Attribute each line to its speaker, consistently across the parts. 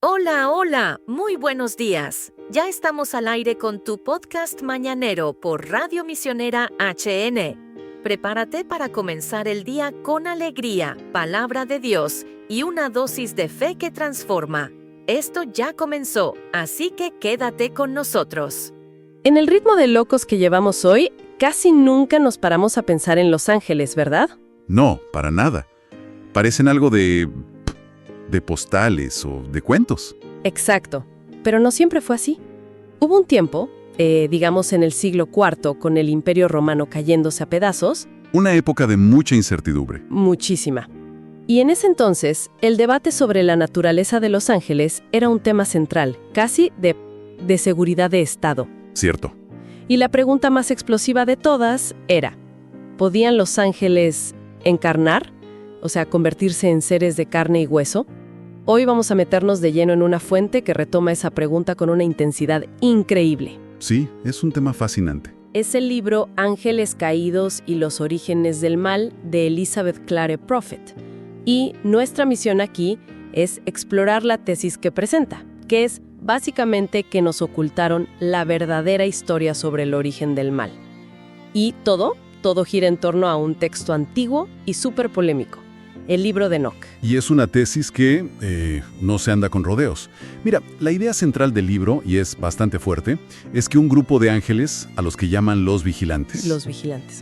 Speaker 1: Hola, hola, muy buenos días. Ya estamos al aire con tu podcast mañanero por Radio Misionera HN. Prepárate para comenzar el día con alegría, palabra de Dios y una dosis de fe que transforma. Esto ya comenzó, así que quédate con nosotros.
Speaker 2: En el ritmo de locos que llevamos hoy, casi nunca nos paramos a pensar en los ángeles, ¿verdad?
Speaker 3: No, para nada. Parecen algo de postales o de cuentos.
Speaker 2: Exacto, pero no siempre fue así. Hubo un tiempo, digamos en el siglo IV, con el Imperio Romano cayéndose a pedazos.
Speaker 3: Una época de mucha incertidumbre.
Speaker 2: Muchísima. Y en ese entonces, el debate sobre la naturaleza de los ángeles era un tema central, casi de seguridad de Estado.
Speaker 3: Cierto.
Speaker 2: Y la pregunta más explosiva de todas era, ¿podían los ángeles encarnar? O sea, convertirse en seres de carne y hueso. Hoy vamos a meternos de lleno en una fuente que retoma esa pregunta con una intensidad increíble.
Speaker 3: Sí, es un tema fascinante.
Speaker 2: Es el libro Ángeles Caídos y los Orígenes del Mal de Elizabeth Clare Prophet. Y nuestra misión aquí es explorar la tesis que presenta, que es básicamente que nos ocultaron la verdadera historia sobre el origen del mal. Y todo gira en torno a un texto antiguo y súper polémico. El libro de Enoch.
Speaker 3: Y es una tesis que no se anda con rodeos. Mira, la idea central del libro, y es bastante fuerte, es que un grupo de ángeles, a los que llaman los vigilantes,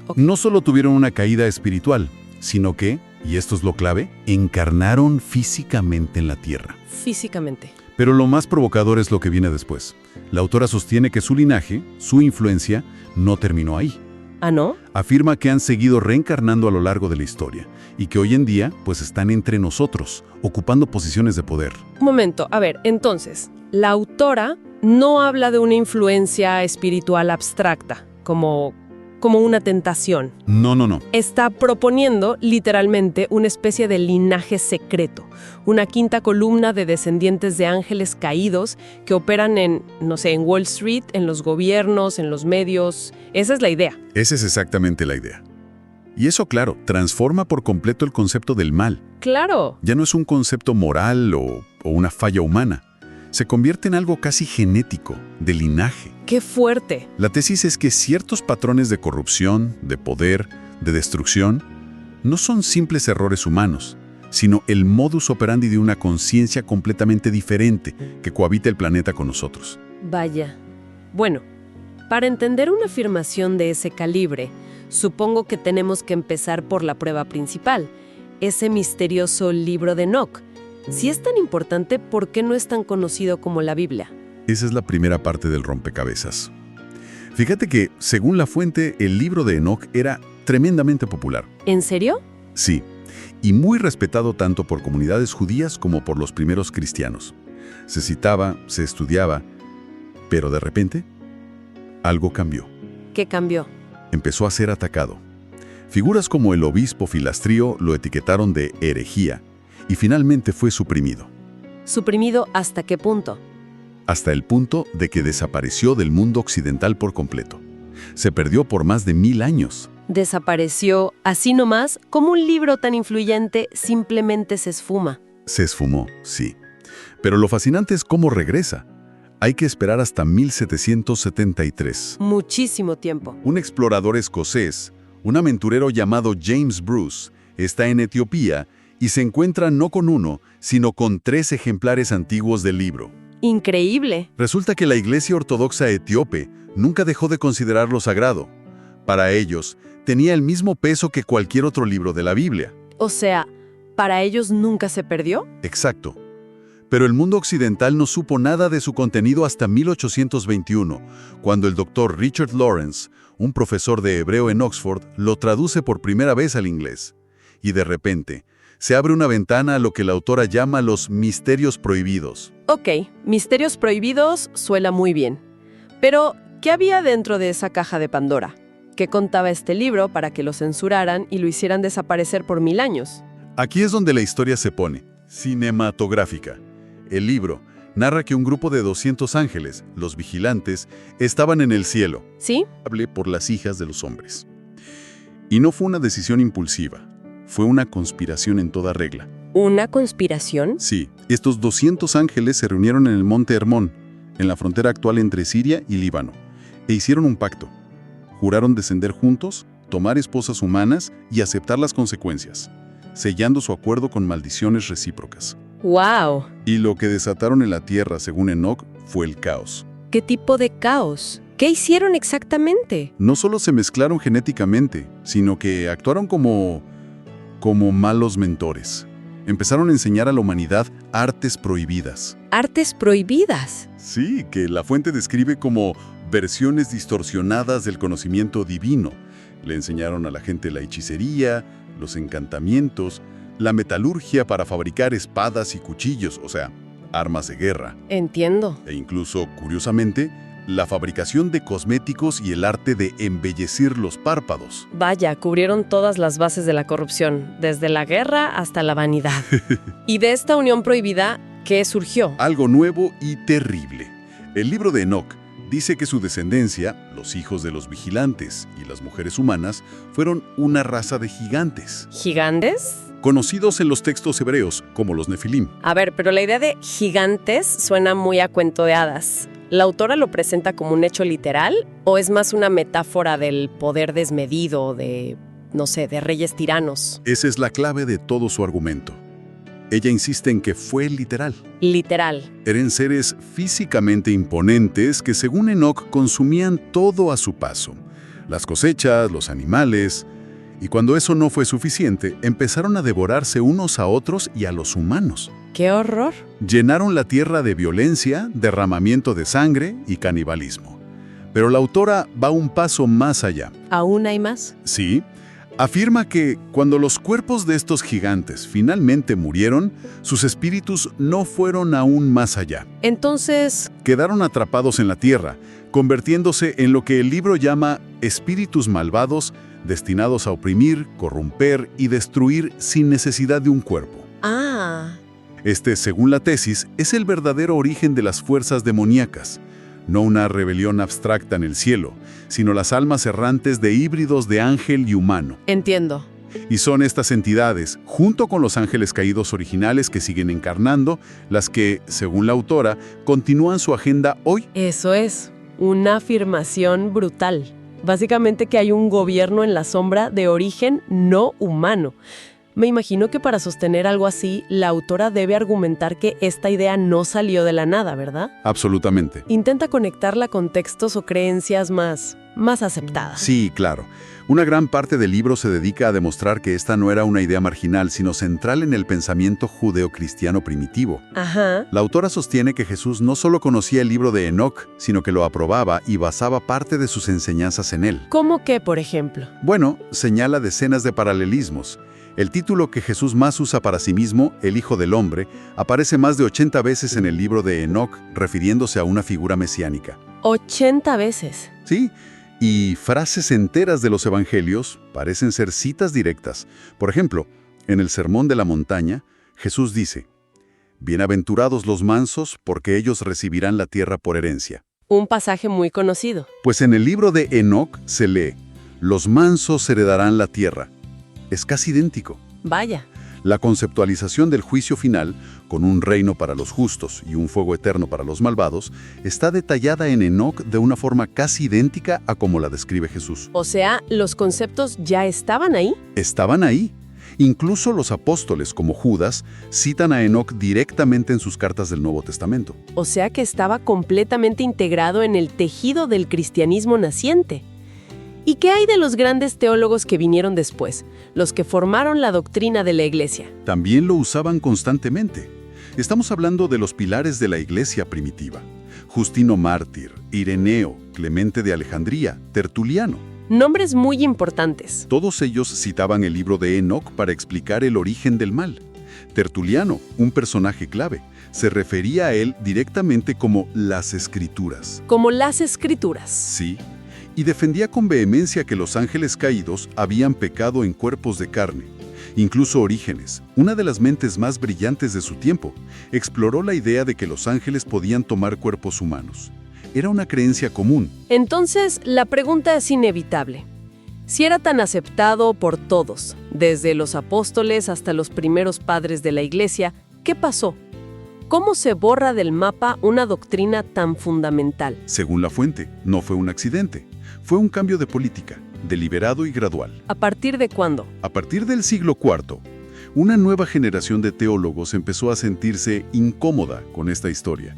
Speaker 2: Ok.
Speaker 3: no solo tuvieron una caída espiritual, sino que, y esto es lo clave, encarnaron físicamente en la tierra.
Speaker 2: Físicamente.
Speaker 3: Pero lo más provocador es lo que viene después. La autora sostiene que su linaje, su influencia, no terminó ahí.
Speaker 2: ¿Ah, no?
Speaker 3: Afirma que han seguido reencarnando a lo largo de la historia y que hoy en día pues están entre nosotros, ocupando posiciones de poder.
Speaker 2: Un momento, a ver, entonces, la autora no habla de una influencia espiritual abstracta, como una tentación.
Speaker 3: No.
Speaker 2: Está proponiendo, literalmente, una especie de linaje secreto, una quinta columna de descendientes de ángeles caídos que operan en Wall Street, en los gobiernos, en los medios. Esa es la idea.
Speaker 3: Esa es exactamente la idea. Y eso, claro, transforma por completo el concepto del mal.
Speaker 2: ¡Claro!
Speaker 3: Ya no es un concepto moral o una falla humana. Se convierte en algo casi genético, de linaje.
Speaker 2: ¡Qué fuerte!
Speaker 3: La tesis es que ciertos patrones de corrupción, de poder, de destrucción, no son simples errores humanos, sino el modus operandi de una conciencia completamente diferente que cohabita el planeta con nosotros.
Speaker 2: Vaya. Bueno, para entender una afirmación de ese calibre, supongo que tenemos que empezar por la prueba principal, ese misterioso libro de Enoch. Si es tan importante, ¿por qué no es tan conocido como la Biblia?
Speaker 3: Esa es la primera parte del rompecabezas. Fíjate que, según la fuente, el libro de Enoch era tremendamente popular.
Speaker 2: ¿En serio?
Speaker 3: Sí, y muy respetado tanto por comunidades judías como por los primeros cristianos. Se citaba, se estudiaba, pero de repente, algo cambió.
Speaker 2: ¿Qué cambió?
Speaker 3: Empezó a ser atacado. Figuras como el obispo Filastrío lo etiquetaron de herejía y finalmente fue suprimido.
Speaker 2: ¿Suprimido hasta qué punto?
Speaker 3: Hasta el punto de que desapareció del mundo occidental por completo. Se perdió por más de 1000 años.
Speaker 2: Desapareció así nomás, como un libro tan influyente simplemente se esfuma.
Speaker 3: Se esfumó, sí. Pero lo fascinante es cómo regresa. Hay que esperar hasta 1773.
Speaker 2: Muchísimo tiempo.
Speaker 3: Un explorador escocés, un aventurero llamado James Bruce, está en Etiopía y se encuentra no con uno, sino con 3 ejemplares antiguos del libro.
Speaker 2: Increíble.
Speaker 3: Resulta que la Iglesia Ortodoxa etíope nunca dejó de considerarlo sagrado. Para ellos, tenía el mismo peso que cualquier otro libro de la Biblia.
Speaker 2: O sea, ¿para ellos nunca se perdió?
Speaker 3: Exacto. Pero el mundo occidental no supo nada de su contenido hasta 1821, cuando el doctor Richard Lawrence, un profesor de hebreo en Oxford, lo traduce por primera vez al inglés. Y de repente, se abre una ventana a lo que la autora llama los misterios prohibidos.
Speaker 2: Ok, misterios prohibidos suena muy bien. Pero, ¿qué había dentro de esa caja de Pandora? ¿Qué contaba este libro para que lo censuraran y lo hicieran desaparecer por 1000 años?
Speaker 3: Aquí es donde la historia se pone cinematográfica. El libro narra que un grupo de 200 ángeles, los vigilantes, estaban en el cielo.
Speaker 2: ¿Sí?
Speaker 3: Hablé por las hijas de los hombres. Y no fue una decisión impulsiva, fue una conspiración en toda regla.
Speaker 2: ¿Una conspiración?
Speaker 3: Sí, estos 200 ángeles se reunieron en el monte Hermón, en la frontera actual entre Siria y Líbano, e hicieron un pacto. Juraron descender juntos, tomar esposas humanas y aceptar las consecuencias, sellando su acuerdo con maldiciones recíprocas.
Speaker 2: ¡Wow!
Speaker 3: Y lo que desataron en la tierra, según Enoc, fue el caos.
Speaker 2: ¿Qué tipo de caos? ¿Qué hicieron exactamente?
Speaker 3: No solo se mezclaron genéticamente, sino que actuaron como malos mentores. Empezaron a enseñar a la humanidad artes prohibidas.
Speaker 2: ¿Artes prohibidas?
Speaker 3: Sí, que la fuente describe como versiones distorsionadas del conocimiento divino. Le enseñaron a la gente la hechicería, los encantamientos, la metalurgia para fabricar espadas y cuchillos, o sea, armas de guerra.
Speaker 2: Entiendo.
Speaker 3: E incluso, curiosamente, la fabricación de cosméticos y el arte de embellecer los párpados.
Speaker 2: Vaya, cubrieron todas las bases de la corrupción, desde la guerra hasta la vanidad. ¿Y de esta unión prohibida qué surgió?
Speaker 3: Algo nuevo y terrible. El libro de Enoc dice que su descendencia, los hijos de los vigilantes y las mujeres humanas, fueron una raza de gigantes,
Speaker 2: ¿Gigantes?
Speaker 3: conocidos en los textos hebreos como los Nefilim.
Speaker 2: A ver, pero la idea de gigantes suena muy a cuento de hadas. ¿La autora lo presenta como un hecho literal o es más una metáfora del poder desmedido de, no sé, de reyes tiranos?
Speaker 3: Esa es la clave de todo su argumento. Ella insiste en que fue literal.
Speaker 2: Literal.
Speaker 3: Eran seres físicamente imponentes que, según Enoc, consumían todo a su paso. Las cosechas, los animales. Y cuando eso no fue suficiente, empezaron a devorarse unos a otros y a los humanos.
Speaker 2: ¡Qué horror!
Speaker 3: Llenaron la tierra de violencia, derramamiento de sangre y canibalismo. Pero la autora va un paso más allá.
Speaker 2: ¿Aún hay más?
Speaker 3: Sí, afirma que cuando los cuerpos de estos gigantes finalmente murieron, sus espíritus no fueron aún más allá.
Speaker 2: Entonces,
Speaker 3: Quedaron atrapados en la tierra, convirtiéndose en lo que el libro llama espíritus malvados, destinados a oprimir, corromper y destruir sin necesidad de un cuerpo. Este, según la tesis, es el verdadero origen de las fuerzas demoníacas. No una rebelión abstracta en el cielo, sino las almas errantes de híbridos de ángel y humano.
Speaker 2: entiendo.
Speaker 3: Y son estas entidades, junto con los ángeles caídos originales que siguen encarnando, las que, según la autora, continúan su agenda hoy.
Speaker 2: Eso es, una afirmación brutal. Básicamente que hay un gobierno en la sombra de origen no humano. Me imagino que para sostener algo así, la autora debe argumentar que esta idea no salió de la nada, ¿verdad?
Speaker 3: Absolutamente.
Speaker 2: Intenta conectarla con textos o creencias más aceptadas.
Speaker 3: Sí, claro. Una gran parte del libro se dedica a demostrar que esta no era una idea marginal, sino central en el pensamiento judeocristiano primitivo.
Speaker 2: Ajá.
Speaker 3: La autora sostiene que Jesús no solo conocía el libro de Enoc, sino que lo aprobaba y basaba parte de sus enseñanzas en él.
Speaker 2: ¿Cómo qué, por ejemplo?
Speaker 3: Bueno, señala decenas de paralelismos. El título que Jesús más usa para sí mismo, el Hijo del Hombre, aparece más de 80 veces en el libro de Enoc, refiriéndose a una figura mesiánica.
Speaker 2: 80 veces.
Speaker 3: Sí, y frases enteras de los evangelios parecen ser citas directas. Por ejemplo, en el Sermón de la Montaña, Jesús dice: «Bienaventurados los mansos, porque ellos recibirán la tierra por herencia».
Speaker 2: Un pasaje muy conocido.
Speaker 3: Pues en el libro de Enoc se lee: «Los mansos heredarán la tierra». Es casi idéntico.
Speaker 2: Vaya.
Speaker 3: La conceptualización del juicio final, con un reino para los justos y un fuego eterno para los malvados, está detallada en Enoc de una forma casi idéntica a como la describe Jesús.
Speaker 2: O sea, ¿los conceptos ya estaban ahí?
Speaker 3: Estaban ahí. Incluso los apóstoles, como Judas, citan a Enoc directamente en sus cartas del Nuevo Testamento.
Speaker 2: O sea que estaba completamente integrado en el tejido del cristianismo naciente. ¿Y qué hay de los grandes teólogos que vinieron después, los que formaron la doctrina de la Iglesia?
Speaker 3: También lo usaban constantemente. Estamos hablando de los pilares de la Iglesia primitiva: Justino Mártir, Ireneo, Clemente de Alejandría, Tertuliano.
Speaker 2: Nombres muy importantes.
Speaker 3: Todos ellos citaban el libro de Enoc para explicar el origen del mal. Tertuliano, un personaje clave, se refería a él directamente como las Escrituras.
Speaker 2: Como las Escrituras.
Speaker 3: Sí. Y defendía con vehemencia que los ángeles caídos habían pecado en cuerpos de carne. Incluso Orígenes, una de las mentes más brillantes de su tiempo, exploró la idea de que los ángeles podían tomar cuerpos humanos. Era una creencia común.
Speaker 2: Entonces, la pregunta es inevitable. Si era tan aceptado por todos, desde los apóstoles hasta los primeros padres de la Iglesia, ¿qué pasó? ¿Cómo se borra del mapa una doctrina tan fundamental?
Speaker 3: Según la fuente, no fue un accidente. Fue un cambio de política, deliberado y gradual.
Speaker 2: ¿A partir de cuándo?
Speaker 3: A partir del siglo IV, una nueva generación de teólogos empezó a sentirse incómoda con esta historia.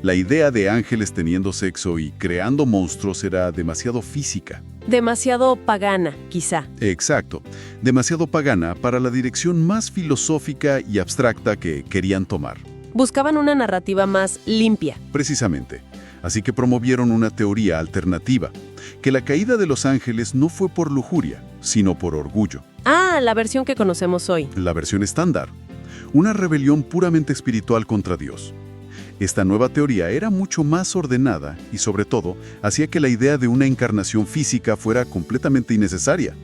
Speaker 3: La idea de ángeles teniendo sexo y creando monstruos era demasiado física.
Speaker 2: Demasiado pagana, quizá.
Speaker 3: Exacto, demasiado pagana para la dirección más filosófica y abstracta que querían tomar.
Speaker 2: Buscaban una narrativa más limpia.
Speaker 3: Precisamente. Así que promovieron una teoría alternativa, que la caída de los ángeles no fue por lujuria, sino por orgullo.
Speaker 2: Ah, la versión que conocemos hoy.
Speaker 3: La versión estándar. Una rebelión puramente espiritual contra Dios. Esta nueva teoría era mucho más ordenada y, sobre todo, hacía que la idea de una encarnación física fuera completamente innecesaria.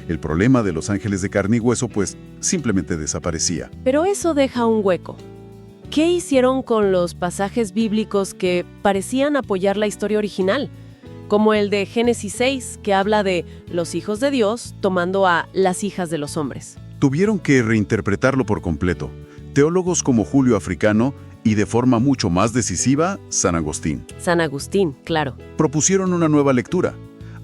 Speaker 3: El problema de los ángeles de carne y hueso, pues, simplemente desaparecía.
Speaker 2: Pero eso deja un hueco. ¿Qué hicieron con los pasajes bíblicos que parecían apoyar la historia original? Como el de Génesis 6, que habla de los hijos de Dios tomando a las hijas de los hombres.
Speaker 3: Tuvieron que reinterpretarlo por completo. Teólogos como Julio Africano y, de forma mucho más decisiva, San Agustín.
Speaker 2: San Agustín, claro.
Speaker 3: Propusieron una nueva lectura.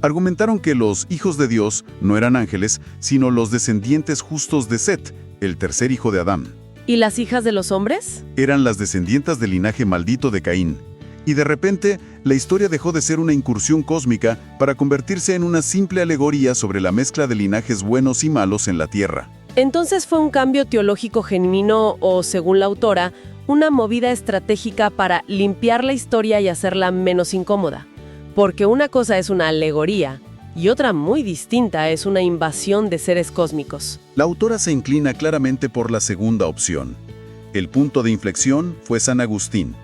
Speaker 3: Argumentaron que los hijos de Dios no eran ángeles, sino los descendientes justos de Set, el tercer hijo de Adán.
Speaker 2: ¿Y las hijas de los hombres?
Speaker 3: Eran las descendientas del linaje maldito de Caín. Y de repente, la historia dejó de ser una incursión cósmica para convertirse en una simple alegoría sobre la mezcla de linajes buenos y malos en la Tierra.
Speaker 2: Entonces fue un cambio teológico genuino o, según la autora, una movida estratégica para limpiar la historia y hacerla menos incómoda. Porque una cosa es una alegoría y otra muy distinta es una invasión de seres cósmicos.
Speaker 3: La autora se inclina claramente por la segunda opción. El punto de inflexión fue San Agustín.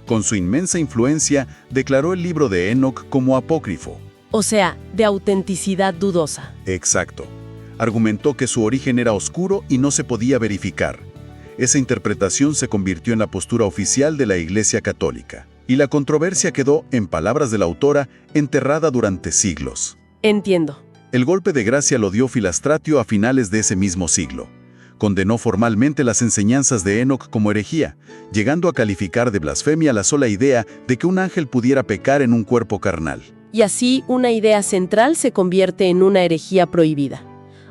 Speaker 3: Con su inmensa influencia, declaró el libro de Enoc como apócrifo.
Speaker 2: O sea, de autenticidad dudosa.
Speaker 3: Exacto. Argumentó que su origen era oscuro y no se podía verificar. Esa interpretación se convirtió en la postura oficial de la Iglesia Católica. Y la controversia quedó, en palabras de la autora, enterrada durante siglos.
Speaker 2: Entiendo.
Speaker 3: El golpe de gracia lo dio Filastratio a finales de ese mismo siglo. Condenó formalmente las enseñanzas de Enoc como herejía, llegando a calificar de blasfemia la sola idea de que un ángel pudiera pecar en un cuerpo carnal.
Speaker 2: Y así una idea central se convierte en una herejía prohibida.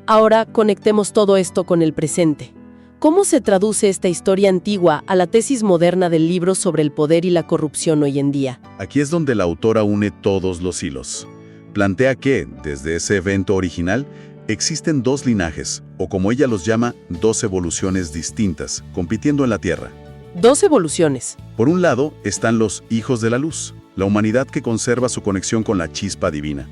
Speaker 2: Ahora conectemos todo esto con el presente. ¿Cómo se traduce esta historia antigua a la tesis moderna del libro sobre el poder y la corrupción hoy en día?
Speaker 3: Aquí es donde la autora une todos los hilos. Plantea que, desde ese evento original, existen dos linajes, o como ella los llama, dos evoluciones distintas, compitiendo en la Tierra.
Speaker 2: Dos evoluciones.
Speaker 3: Por un lado, están los hijos de la luz, la humanidad que conserva su conexión con la chispa divina.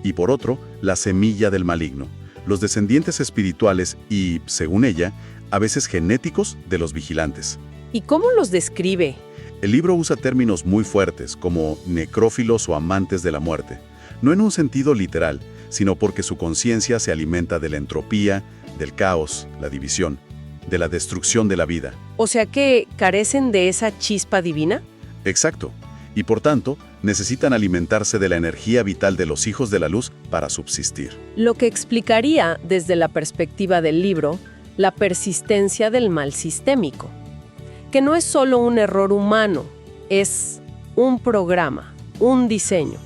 Speaker 3: Y por otro, la semilla del maligno, los descendientes espirituales y, según ella, a veces genéticos de los vigilantes.
Speaker 2: ¿Y cómo los describe?
Speaker 3: El libro usa términos muy fuertes, como necrófilos o amantes de la muerte. No en un sentido literal, sino porque su conciencia se alimenta de la entropía, del caos, la división, de la destrucción de la vida.
Speaker 2: O sea que carecen de esa chispa divina.
Speaker 3: Exacto. Y por tanto, necesitan alimentarse de la energía vital de los hijos de la luz para subsistir.
Speaker 2: Lo que explicaría, desde la perspectiva del libro, la persistencia del mal sistémico. Que no es solo un error humano, es un programa, un diseño.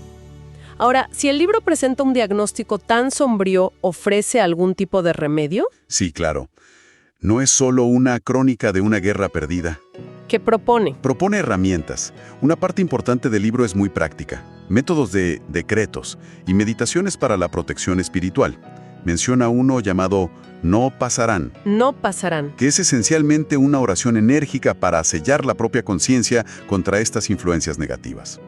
Speaker 2: Ahora, si el libro presenta un diagnóstico tan sombrío, ¿ofrece algún tipo de remedio?
Speaker 3: Sí, claro. No es solo una crónica de una guerra perdida.
Speaker 2: ¿Qué propone?
Speaker 3: Propone herramientas. Una parte importante del libro es muy práctica. Métodos de decretos y meditaciones para la protección espiritual. Menciona uno llamado No pasarán.
Speaker 2: No pasarán.
Speaker 3: Que es esencialmente una oración enérgica para sellar la propia conciencia contra estas influencias negativas.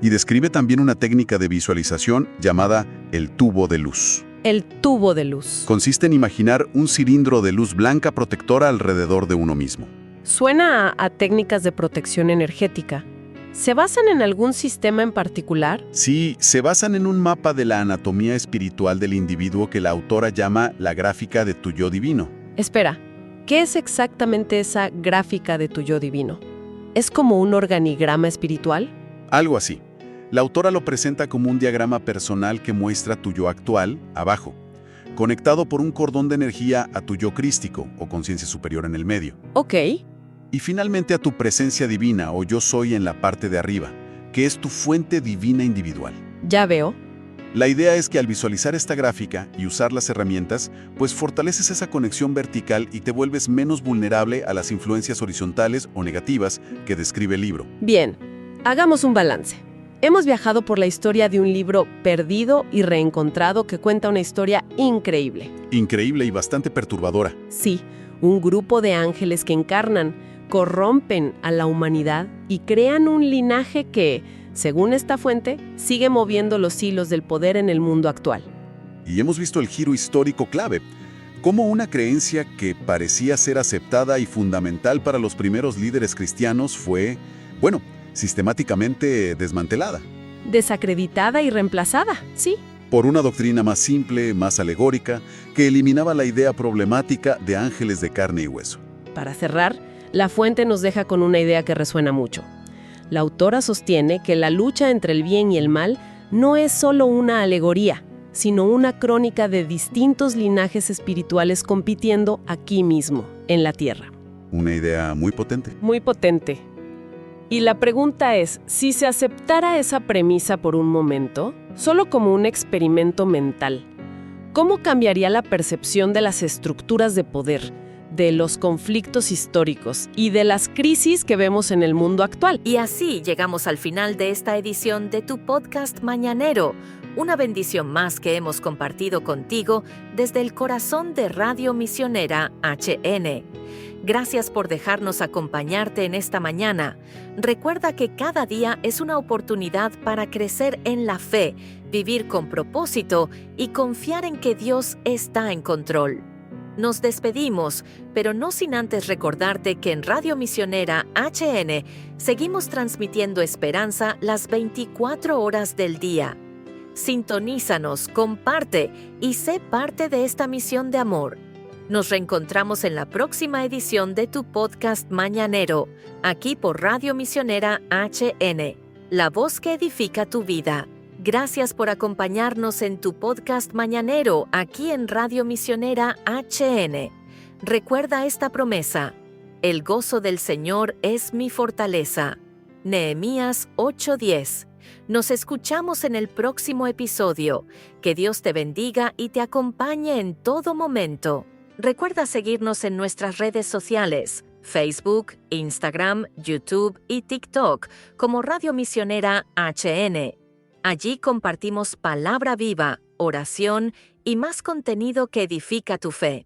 Speaker 3: Y describe también una técnica de visualización llamada el tubo de luz.
Speaker 2: El tubo de luz.
Speaker 3: Consiste en imaginar un cilindro de luz blanca protectora alrededor de uno mismo.
Speaker 2: Suena a técnicas de protección energética. ¿Se basan en algún sistema en particular?
Speaker 3: Sí, se basan en un mapa de la anatomía espiritual del individuo que la autora llama la gráfica de tu yo divino.
Speaker 2: Espera, ¿qué es exactamente esa gráfica de tu yo divino? ¿Es como un organigrama espiritual?
Speaker 3: Algo así. La autora lo presenta como un diagrama personal que muestra tu yo actual, abajo, conectado por un cordón de energía a tu yo crístico o conciencia superior en el medio.
Speaker 2: Ok,
Speaker 3: Y finalmente a tu presencia divina o yo soy en la parte de arriba, que es tu fuente divina individual.
Speaker 2: ya veo.
Speaker 3: La idea es que al visualizar esta gráfica y usar las herramientas, pues fortaleces esa conexión vertical y te vuelves menos vulnerable a las influencias horizontales o negativas que describe el libro.
Speaker 2: Bien, hagamos un balance. Hemos viajado por la historia de un libro perdido y reencontrado que cuenta una historia increíble.
Speaker 3: Increíble y bastante perturbadora.
Speaker 2: Sí, un grupo de ángeles que encarnan, corrompen a la humanidad y crean un linaje que, según esta fuente, sigue moviendo los hilos del poder en el mundo actual.
Speaker 3: Y hemos visto el giro histórico clave, cómo una creencia que parecía ser aceptada y fundamental para los primeros líderes cristianos fue, sistemáticamente desmantelada.
Speaker 2: Desacreditada y reemplazada, sí.
Speaker 3: Por una doctrina más simple, más alegórica, que eliminaba la idea problemática de ángeles de carne y hueso.
Speaker 2: Para cerrar, la fuente nos deja con una idea que resuena mucho. La autora sostiene que la lucha entre el bien y el mal no es solo una alegoría, sino una crónica de distintos linajes espirituales compitiendo aquí mismo, en la Tierra.
Speaker 3: Una idea muy potente.
Speaker 2: Muy potente. Y la pregunta es, si se aceptara esa premisa por un momento, solo como un experimento mental, ¿cómo cambiaría la percepción de las estructuras de poder, de los conflictos históricos y de las crisis que vemos en el mundo actual?
Speaker 1: Y así llegamos al final de esta edición de tu podcast mañanero. Una bendición más que hemos compartido contigo desde el corazón de Radio Misionera HN. Gracias por dejarnos acompañarte en esta mañana. Recuerda que cada día es una oportunidad para crecer en la fe, vivir con propósito y confiar en que Dios está en control. Nos despedimos, pero no sin antes recordarte que en Radio Misionera HN seguimos transmitiendo esperanza las 24 horas del día. Sintonízanos, comparte y sé parte de esta misión de amor. Nos reencontramos en la próxima edición de tu podcast mañanero, aquí por Radio Misionera HN, la voz que edifica tu vida. Gracias por acompañarnos en tu podcast mañanero, aquí en Radio Misionera HN. Recuerda esta promesa: el gozo del Señor es mi fortaleza. Nehemías 8:10. Nos escuchamos en el próximo episodio. Que Dios te bendiga y te acompañe en todo momento. Recuerda seguirnos en nuestras redes sociales, Facebook, Instagram, YouTube y TikTok, como Radio Misionera HN. Allí compartimos palabra viva, oración y más contenido que edifica tu fe.